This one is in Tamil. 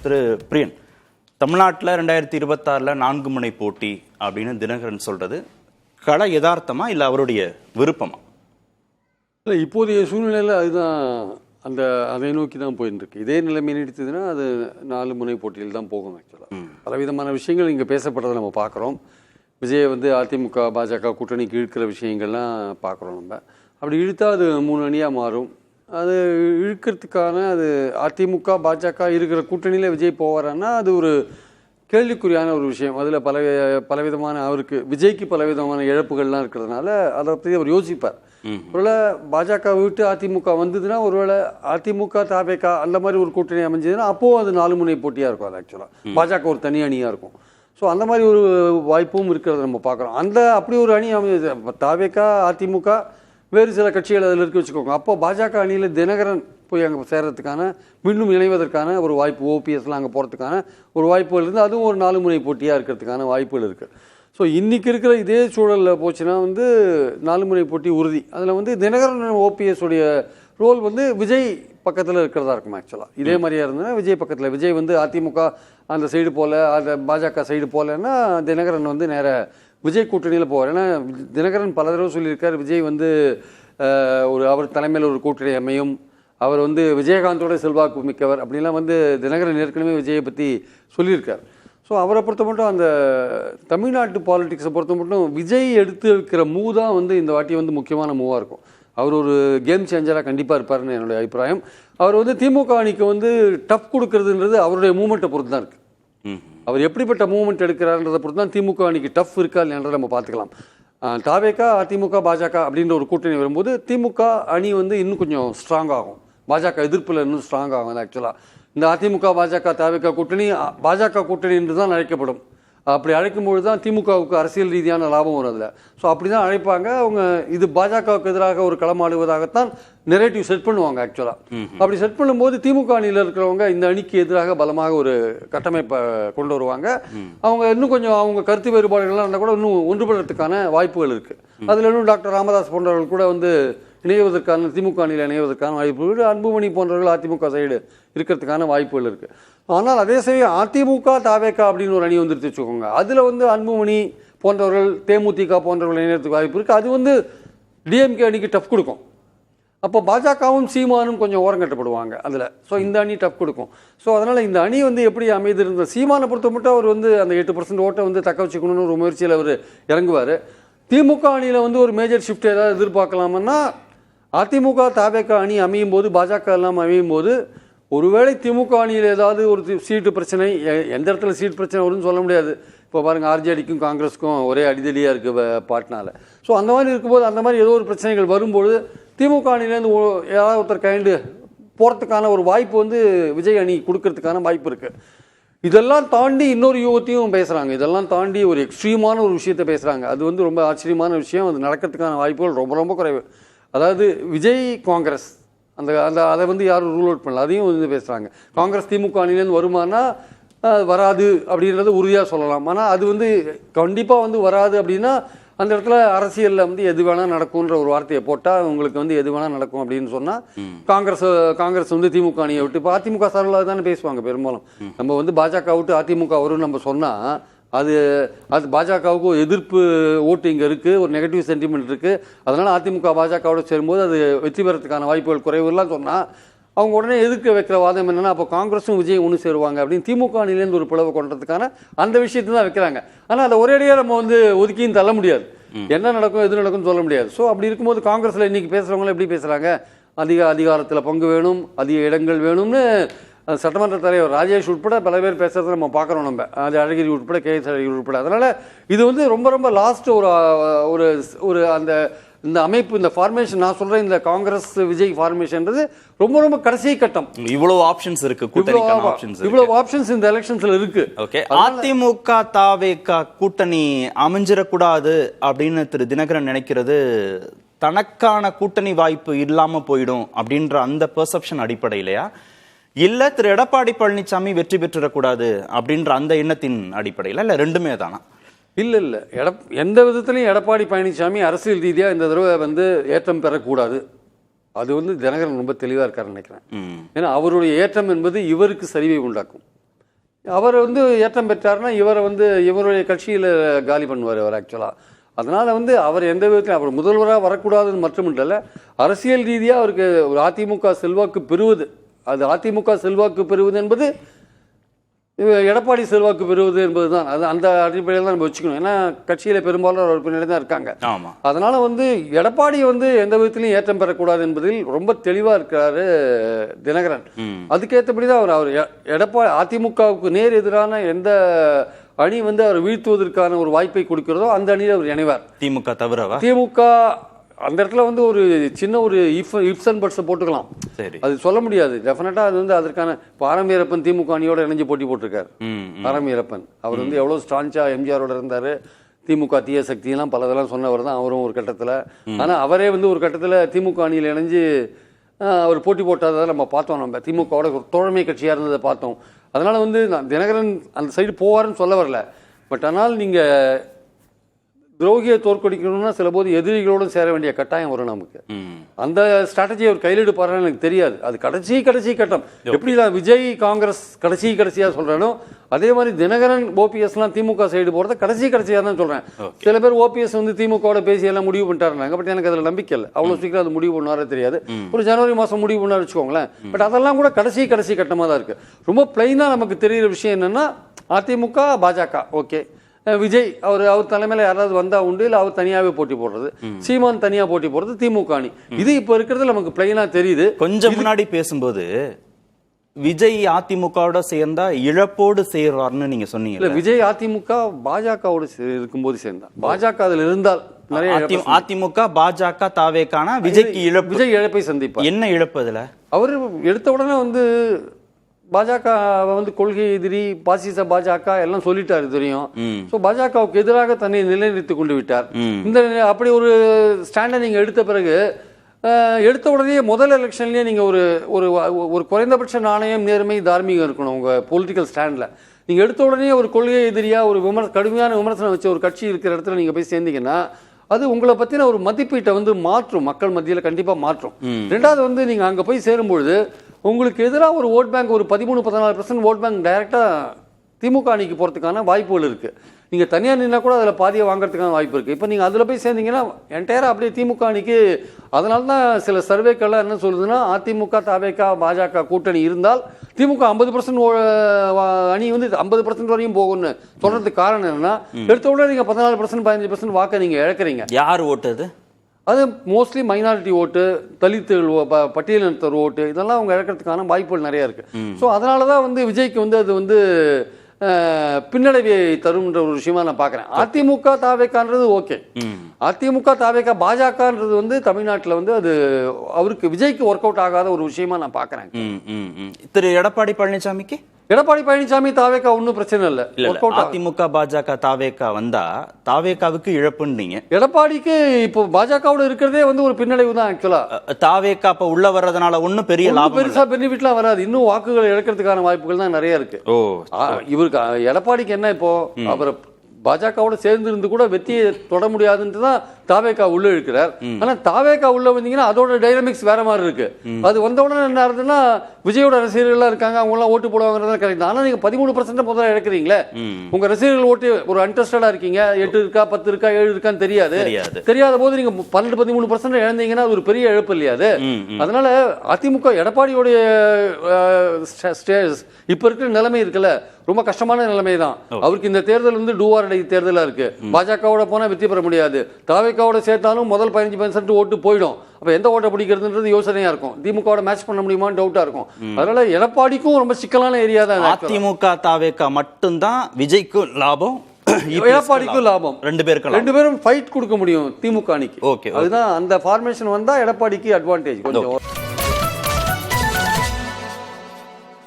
திரு பிரியன், தமிழ்நாட்டில் 2026 4 முனை போட்டி அப்படின்னு தினகரன் சொல்றது கள யதார்த்தமா இல்லை அவருடைய விருப்பமா? இல்லை, இப்போதைய சூழ்நிலையில் அதுதான் அதை நோக்கி தான் போயிட்டு இருக்கு. இதே நிலைமை நீடித்ததுன்னா அது 4 முனை போட்டியில் தான் போகும். ஆக்சுவலாக பலவிதமான விஷயங்கள் இங்கே பேசப்படுறதை நம்ம பார்க்குறோம். விஜய் அதிமுக பாஜக கூட்டணிக்கு இழுக்கிற விஷயங்கள்லாம் பார்க்குறோம். நம்ம அப்படி இழுத்தா அது 3 அணியாக மாறும். அது இழுக்கிறதுக்கான அது அதிமுக பாஜக இருக்கிற கூட்டணியில் விஜய் போவாரான்னா அது ஒரு கேள்விக்குறியான ஒரு விஷயம். அதில் பலவிதமான அவருக்கு விஜய்க்கு பலவிதமான இழப்புகள்லாம் இருக்கிறதுனால அதை பற்றி அவர் யோசிப்பார். ஒருவேளை பாஜக விட்டு அதிமுக வந்ததுன்னா, ஒருவேளை அதிமுக தாவேக அந்த மாதிரி ஒரு கூட்டணி அமைஞ்சதுன்னா அப்போது அது 4 முனை போட்டியாக இருக்கும். அது ஆக்சுவலாக பாஜக ஒரு தனி அணியாக இருக்கும். ஸோ அந்த மாதிரி ஒரு வாய்ப்பும் இருக்கிறத நம்ம பார்க்குறோம். அப்படி ஒரு அணி அமைஞ்சது தாவேக அதிமுக வேறு சில கட்சிகள் அதில் இருக்க வச்சுக்கோங்க. அப்போ பாஜக அணியில் தினகரன் போய் அங்கே சேர்றதுக்கான மீண்டும் இணைவதற்கான ஒரு வாய்ப்பு, ஓபிஎஸ்லாம் அங்கே போகிறதுக்கான ஒரு வாய்ப்புகள் இருக்குது. அதுவும் ஒரு 4 முனை போட்டியாக இருக்கிறதுக்கான வாய்ப்புகள் இருக்குது. ஸோ இன்றைக்கி இருக்கிற இதே சூழலில் போச்சுன்னா 4 முனை போட்டி உறுதி. அதில் தினகரன் ஓபிஎஸ் உடைய ரோல் விஜய் பக்கத்தில் இருக்கிறதா இருக்கும். ஆக்சுவலாக இதே மாதிரியாக இருந்ததுன்னா விஜய் பக்கத்தில், விஜய் அதிமுக அந்த சைடு போல், அந்த பாஜக சைடு போலன்னா தினகரன் நேர விஜய் கூட்டணியில் போவார். ஏன்னா தினகரன் பல தடவை சொல்லியிருக்கார், விஜய் அவர் தலைமையில் ஒரு கூட்டணி அமையும், அவர் விஜயகாந்தோட செல்வாக்கு மிக்கவர் அப்படின்லாம் தினகரன் ஏற்கனவே விஜயை பற்றி சொல்லியிருக்கார். ஸோ அவரை பொறுத்த மட்டும் அந்த தமிழ்நாட்டு பாலிடிக்ஸை பொறுத்த மட்டும் விஜய் எடுத்து வைக்கிற மூவ் தான் இந்த வாட்டி முக்கியமான மூவாக இருக்கும். அவர் ஒரு கேம் சேஞ்சராக கண்டிப்பாக இருப்பார்னு என்னுடைய அபிப்பிராயம். அவர் திமுக அணிக்கு டஃப் கொடுக்கறதுன்றது அவருடைய மூமெண்ட்டை பொறுத்து தான் இருக்குது. அவர் எப்படிப்பட்ட மூவ்மெண்ட் எடுக்கிறார்ன்றதை பொறுத்து தான் திமுக அணிக்கு டஃப் இருக்கா இல்லைன்றதை நம்ம பார்த்துக்கலாம். தாவேக அதிமுக பாஜக அப்படின்ற ஒரு கூட்டணி வரும்போது திமுக அணி இன்னும் கொஞ்சம் ஸ்ட்ராங் ஆகும், பாஜக எதிர்ப்பில் இன்னும் ஸ்ட்ராங் ஆகும். ஆக்சுவலாக இந்த அதிமுக பாஜக தாவேக கூட்டணி பாஜக கூட்டணி என்று தான் அழைக்கப்படும். அப்படி அழைக்கும்பொழுது தான் திமுகவுக்கு அரசியல் ரீதியான லாபம் வரும் அதில். ஸோ அப்படி தான் அழைப்பாங்க அவங்க. இது பாஜகவுக்கு எதிராக ஒரு களமாடுவதாகத்தான் நெரேட்டிவ் செட் பண்ணுவாங்க. ஆக்சுவலாக அப்படி செட் பண்ணும்போது திமுக அணியில் இருக்கிறவங்க இந்த அணிக்கு எதிராக பலமாக ஒரு கட்டமைப்பை கொண்டு வருவாங்க. அவங்க இன்னும் கொஞ்சம் அவங்க கருத்து வேறுபாடுகள்லாம் இருந்தால் கூட இன்னும் ஒன்றுபடுறதுக்கான வாய்ப்புகள் இருக்குது. அதில் இன்னும் டாக்டர் ராமதாஸ் போன்றவர்கள் கூட இணைவதற்கான, திமுக அணியில் இணைவதற்கான வாய்ப்புகள், அன்புமணி போன்றவர்கள் அதிமுக சைடு இருக்கிறதுக்கான வாய்ப்புகள் இருக்குது. ஆனால் அதே சமயம் அதிமுக தாவேக அப்படின்னு ஒரு அணி வந்துருச்சு வச்சுக்கோங்க. அதில் அன்புமணி போன்றவர்கள், தேமுதிக போன்றவர்கள் இணையத்துக்கு வாய்ப்பு இருக்குது. அது டிஎம்கே அணிக்கு டஃப் கொடுக்கும். அப்போ பாஜகவும் சீமானும் கொஞ்சம் ஓரங்கட்டப்படுவாங்க அதில். ஸோ இந்த அணி டஃப் கொடுக்கும். ஸோ அதனால் இந்த அணி எப்படி அமைதிருந்த சீமானை பொறுத்த மட்டும் அவர் அந்த 8% ஓட்டை தக்க வச்சுக்கணும்னு ஒரு முயற்சியில் அவர் இறங்குவார். திமுக அணியில் ஒரு மேஜர் ஷிஃப்ட் ஏதாவது எதிர்பார்க்கலாமன்னா அதிமுக தாவேக அணி அமையும் போது, பாஜக எல்லாம் அமையும் போது ஒருவேளை திமுக அணியில் ஏதாவது ஒரு சீட்டு பிரச்சனை, எந்த இடத்துல சீட் பிரச்சனை வரும்னு சொல்ல முடியாது. இப்போ பாருங்கள், ஆர்ஜேடிக்கும் காங்கிரஸுக்கும் ஒரே அடிதடியாக இருக்குது பாட்னாவில். ஸோ அந்த மாதிரி இருக்கும்போது, அந்த மாதிரி ஏதோ ஒரு பிரச்சனைகள் வரும்போது திமுக அணியிலேருந்து ஏதாவது ஒருத்தர் கைண்டு போகிறதுக்கான ஒரு வாய்ப்பு விஜய் அணி கொடுக்கறதுக்கான வாய்ப்பு இருக்குது. இதெல்லாம் தாண்டி இன்னொரு யுகத்தையும் பேசுகிறாங்க. இதெல்லாம் தாண்டி ஒரு எக்ஸ்ட்ரீமான ஒரு விஷயத்தை பேசுகிறாங்க. அது ரொம்ப ஆச்சரியமான விஷயம். அது நடக்கிறதுக்கான வாய்ப்புகள் ரொம்ப ரொம்ப குறைவு. அதாவது விஜய் காங்கிரஸ் அதை யாரும் ரூல் அவுட் பண்ணல, அதையும் பேசுகிறாங்க. காங்கிரஸ் திமுக அணியிலேருந்து வருமானா வராது அப்படின்றது உறுதியாக சொல்லலாம். ஆனால் அது கண்டிப்பாக வராது அப்படின்னா அந்த இடத்துல அரசியலில் எது வேணால் நடக்கும்ன்ற ஒரு வார்த்தையை போட்டால் உங்களுக்கு எது வேணால் நடக்கும் அப்படின்னு சொன்னால் காங்கிரஸ் திமுக அணியை விட்டு, இப்போ அதிமுக சார்பில் தானே பேசுவாங்க பெரும்பாலும். நம்ம பாஜக விட்டு அதிமுக வரும்னு நம்ம சொன்னால் அது பாஜகவுக்கு எதிர்ப்பு ஓட்டு இங்கே இருக்குது, ஒரு நெகட்டிவ் சென்டிமெண்ட் இருக்குது. அதனால் அதிமுக பாஜகவோட சேரும்போது அது வெற்றி பெறத்துக்கான வாய்ப்புகள் குறைவுலாம் சொன்னால் அவங்க உடனே எதிர்க்க வைக்கிற வாதம் என்னென்னா அப்போ காங்கிரஸும் விஜய் ஒன்று சேருவாங்க அப்படின்னு திமுக அணிலேருந்து ஒரு பிளவை கொண்டதுக்கான அந்த விஷயத்தை தான் வைக்கிறாங்க. ஆனால் அதை ஒரேடியாக நம்ம ஒதுக்கியும் தள்ள முடியாது. என்ன நடக்கும் எது நடக்கும்னு சொல்ல முடியாது. ஸோ அப்படி இருக்கும்போது காங்கிரஸில் இன்றைக்கி பேசுகிறவங்களும் எப்படி பேசுகிறாங்க, அதிகாரத்தில் பங்கு வேணும், அதிக இடங்கள் வேணும்னு சட்டமன்ற தலைவர் ராஜேஷ் உட்பட பல பேர் பேசுகிறத நம்ம பார்க்குறோம். நம்ம அது அழகிரி உட்பட, கேஎஸ் அழகிரி உட்பட. அதனால் இது ரொம்ப ரொம்ப லாஸ்ட் ஒரு அந்த இந்த அமைப்பு, இந்த ஃபார்மேஷன், நான் சொல்கிறேன் இந்த காங்கிரஸ் விஜய் ஃபார்மேஷன்றது ரொம்ப ரொம்ப கடைசி கட்டம். இவ்வளவு ஆப்ஷன்ஸ் இருக்கு, இவ்வளவு ஆப்ஷன்ஸ் இந்த எலெக்ஷன்ஸ்ல இருக்கு. ஓகே, அதிமுக தாவேக கூட்டணி அமைஞ்சிடக்கூடாது அப்படின்னு திரு தினகரன் நினைக்கிறது தனக்கான கூட்டணி வாய்ப்பு இல்லாம போயிடும் அப்படின்ற அந்த பெர்செப்ஷன் அடிப்படையிலையா, இல்ல திரு எடப்பாடி பழனிசாமி வெற்றி பெற்றிடக்கூடாது அப்படின்ற அந்த எண்ணத்தின் அடிப்படையில், இல்ல ரெண்டுமே தானா? இல்லை எந்த விதத்துலையும் எடப்பாடி பழனிசாமி அரசியல் ரீதியாக இந்த தடவை ஏற்றம் பெறக்கூடாது. அது தினகரன் ரொம்ப தெளிவாக இருக்காருன்னு நினைக்கிறேன். ஏன்னா அவருடைய ஏற்றம் என்பது இவருக்கு சரிவை உண்டாக்கும். அவர் வந்து ஏற்றம் பெற்றார்னா இவரை வந்து இவருடைய கட்சியில் காலி பண்ணுவார் அவர் ஆக்சுவலாக. அதனால் வந்து அவர் எந்த விதத்திலும் அவர் முதல்வராக வரக்கூடாதுன்னு மட்டுமில்லை, அரசியல் ரீதியாக அவருக்கு ஒரு அதிமுக செல்வாக்கு பெறுவது, அது அதிமுக செல்வாக்கு பெறுவது என்பது எடப்பாடி செல்வாக்கு பெறுவது என்பது தான். அது அந்த அடிப்படையில் தான் நம்ம வச்சுக்கணும். ஏன்னா கட்சியில் பெரும்பாலும் அவர் பின்னாடி தான் இருக்காங்க. அதனால வந்து எடப்பாடி வந்து எந்த விதத்திலையும் ஏற்றம் பெறக்கூடாது என்பதில் ரொம்ப தெளிவாக இருக்கிறாரு தினகரன். அதுக்கேற்றபடி தான் அவர் எடப்பாடி அதிமுகவுக்கு நேர் எதிரான எந்த அணி வந்து அவர் வீழ்த்துவதற்கான ஒரு வாய்ப்பை கொடுக்கிறதோ அந்த அணியில் அவர் இணைவார். திமுக தவிரவா? திமுக அந்த இடத்துல வந்து ஒரு சின்ன ஒரு இஃப்ஸ் அண்ட் பட்ஸை போட்டுக்கலாம், அது சொல்ல முடியாது. டெஃபினட்டா அது வந்து அதற்கான ஆரம்பியரப்பன் திமுக அணியோட இணைஞ்சு போட்டி போட்டிருக்காரு. ஆரம்பியரப்பன் அவர் வந்து எவ்வளவு ஸ்ட்ராங்கா எம்ஜிஆரோட இருந்தாரு, திமுக தீய சக்தியெல்லாம் பலதெல்லாம் சொன்னவர் தான் அவரும் ஒரு கட்டத்தில். ஆனால் அவரே வந்து ஒரு கட்டத்தில் திமுக அணியில் இணைஞ்சு அவர் போட்டி போட்டதை நம்ம பார்த்தோம். நம்ம திமுகவோட ஒரு தோழமை கட்சியாக இருந்ததை பார்த்தோம். அதனால வந்து நான் தினகரன் அந்த சைடு போவாருன்னு சொல்ல வரல. பட் ஆனால் நீங்கள் துரோகியை தோற்கடிக்கணும்னா சில போது எதிரிகளோடு சேர வேண்டிய கட்டாயம் வரும் நமக்கு. அந்த ஸ்ட்ராட்டஜியை அவர் கையில் எடுப்பாருன்னு எனக்கு தெரியாது. அது கடைசி கட்டம். எப்படி நான் விஜய் காங்கிரஸ் கடைசியாக சொல்கிறேனோ அதே மாதிரி தினகரன் ஓபிஎஸ்லாம் திமுக சைடு போகிறத கடைசியாக தான் சொல்கிறேன். சில பேர் ஓபிஎஸ் வந்து திமுகவோட பேசி எல்லாம் முடிவு பண்ணிட்டாருனாங்க. பட் எனக்கு அதில் நம்பிக்கை இல்லை, அவ்வளோ சீக்கிரம் அது முடிவு பண்ணாரே தெரியாது. ஒரு ஜனவரி மாதம் முடிவு பண்ணாரு வச்சுக்கோங்களேன். பட் அதெல்லாம் கூட கடைசி கட்டமாக தான் இருக்குது. ரொம்ப பிளைனாக நமக்கு தெரிகிற விஷயம் என்னென்னா அதிமுக பாஜக ஓகே, விஜய் அவர் தலைமையில் யாராவது வந்தா உண்டு, இல்லை அவர் தனியாகவே போட்டி போடுறது, சீமான் தனியாக போட்டி போடுறது, திமுக அணி. இது இப்போ இருக்கிறது நமக்கு பிளைனா தெரியுது. கொஞ்சம் முன்னாடி பேசும்போது விஜய் அதிமுகவோட சேர்ந்தா இழப்போடு சேர்வார்னு நீங்க சொன்னீங்க. இல்ல, விஜய் அதிமுக பாஜகவோடு இருக்கும்போது சேர்ந்தா, பாஜக அதில் இருந்தால் நிறைய அதிமுக பாஜக தாவேக்கான விஜய்க்கு இழப்பு, விஜய் இழப்பை சந்திப்பார். என்ன இழப்பு அதுல? அவர் எடுத்த உடனே வந்து பாஜக வந்து கொள்கை எதிரி, பாசிச பாஜக எல்லாம் சொல்லிட்டாரு தெரியும். ஸோ பாஜகவுக்கு எதிராக தன்னை நிலைநிறுத்தி கொண்டு விட்டார். இந்த அப்படி ஒரு ஸ்டாண்டை நீங்க எடுத்த பிறகு எடுத்த உடனே முதல் எலெக்ஷன்லயே நீங்க ஒரு ஒரு குறைந்தபட்ச நாணயம், நேர்மை, தார்மீகம் இருக்கணும் உங்க பொலிட்டிக்கல் ஸ்டாண்ட்ல. நீங்க எடுத்த உடனே ஒரு கொள்கை எதிரியா ஒரு கடுமையான விமர்சனம் வச்ச ஒரு கட்சி இருக்கிற இடத்துல நீங்க போய் சேர்ந்தீங்கன்னா அது உங்களை பத்தின ஒரு மதிப்பீட்டை வந்து மாற்றும், மக்கள் மத்தியில் கண்டிப்பா மாற்றும். ரெண்டாவது வந்து நீங்க அங்க போய் சேரும்பொழுது உங்களுக்கு எதிராக ஒரு ஓட் பேங்க், ஒரு 13-14% ஓட் பேங்க் டைரக்டா திமுக அணிக்கு போறதுக்கான வாய்ப்புகள் இருக்கு. நீங்க தனியா நின்னா கூட அதுல பாதியை வாங்குறதுக்கான வாய்ப்பு இருக்கு. இப்போ நீங்க அதுல போய் சேர்ந்தீங்கன்னா என்டையரா அப்படியே திமுக அணிக்கு. அதனால தான் சில சர்வேக்கெல்லாம் என்ன சொல்லுதுன்னா, அதிமுக தாவேகா பாஜக கூட்டணி இருந்தால் திமுக 50% அணி வந்து 50% வரையும் போகும்னு சொல்றதுக்கு காரணம் என்னன்னா, எடுத்த உடனே நீங்க 14% 15% வாக்கை நீங்க இழக்கிறீங்க. யார் ஓட்டு அது? அது மோஸ்ட்லி மைனாரிட்டி ஓட்டு, தலித்துகள், பட்டியலினத்தர் ஓட்டு, இதெல்லாம் அவங்க இழக்கிறதுக்கான வாய்ப்புகள் நிறைய இருக்கு. ஸோ அதனால தான் வந்து விஜய்க்கு வந்து அது வந்து பின்னடைவை தரும்ன்ற ஒரு விஷயமா நான் பாக்குறேன். அதிமுக தாவேக்கான்றது ஓகே, அதிமுக தாவேக்கா பாஜகன்றது வந்து தமிழ்நாட்டில் வந்து அது அவருக்கு விஜய்க்கு ஒர்க் அவுட் ஆகாத ஒரு விஷயமா நான் பாக்குறேன். திரு எடப்பாடி பழனிசாமிக்கு, எடப்பாடி பழனிசாமி தாவேக்கா ஒன்றும் பிரச்சனை இல்லை. அதிமுக பாஜக தாவேக்கா வந்தா தாவேக்காவுக்கு இழப்புன்னீங்க. எடப்பாடிக்கு இப்போ பாஜகவோட இருக்கிறதே வந்து ஒரு பின்னடைவு தான் ஆக்சுவலா. தாவேக்கா இப்ப உள்ள வர்றதுனால ஒன்னும் பெரிய லாபம், பெருசா பெனிஃபிட்லாம் வராது. இன்னும் வாக்குகள் இழக்கிறதுக்கான வாய்ப்புகள் தான் நிறைய இருக்கு. இவருக்கு எடப்பாடிக்கு என்ன, இப்போ அவர் பாஜகவோட சேர்ந்து இருந்து கூட வெற்றியை தொட முடியாதுன்னு தான் தாவேக்கா உள்ள இருக்கிறார். ஆனா தாவேக்கா உள்ள வந்தீங்கன்னா அதோட டைனமிக்ஸ் வேற மாதிரி இருக்கு. அது வந்த உடனே என்ன ஆகுதுன்னா, விஜயோட ரசிகர்கள் இருக்காங்க, அவங்க எல்லாம் ஓட்டு போடுவாங்கிறதா கரெக்ட். ஆனா நீங்க 13% முதல்ல எடுக்கிறீங்களே, உங்க ரசிகர்கள் ஓட்டு ஒரு இன்ட்ரெஸ்டடா இருக்கீங்க, 8 இருக்கா 10 இருக்கா 7 இருக்கான்னு தெரியாத போது நீங்க 12-13% இழந்தீங்கன்னா அது ஒரு பெரிய இழப்பு இல்லையா அது? அதனால அதிமுக எடப்பாடியோடைய இப்ப இருக்கிற நிலைமை இருக்குல்ல, ரொம்ப கஷ்டமான நிலைமை தான். அவருக்கு இந்த தேர்தல் வந்து டூஆர் டை தேர்தலா இருக்கு. பாஜகவோட போனா வெற்றி பெற முடியாது, தாவேக்காவோட சேர்த்தாலும் முதல் 15% ஓட்டு போயிடும். அப்ப எந்த ஓட்டை பிடிக்கிறதுன்றது யோசனையா இருக்கும். திமுகவோட மேட்ச் பண்ண முடியுமான்னு டவுட்டா இருக்கும். அதனால எடப்பாடிக்கும் ரொம்ப சிக்கலான ஏரியா தான். அதிமுக தாவேக்கா மட்டும்தான் விஜய்க்கும் லாபம், எடப்பாடிக்கும் லாபம். ரெண்டு பேரும் ஃபைட் கொடுக்க முடியும் திமுக அணிக்கு. அதுதான் அந்த ஃபார்மேஷன் வந்தா எடப்பாடிக்கு அட்வான்டேஜ் கொஞ்சம்.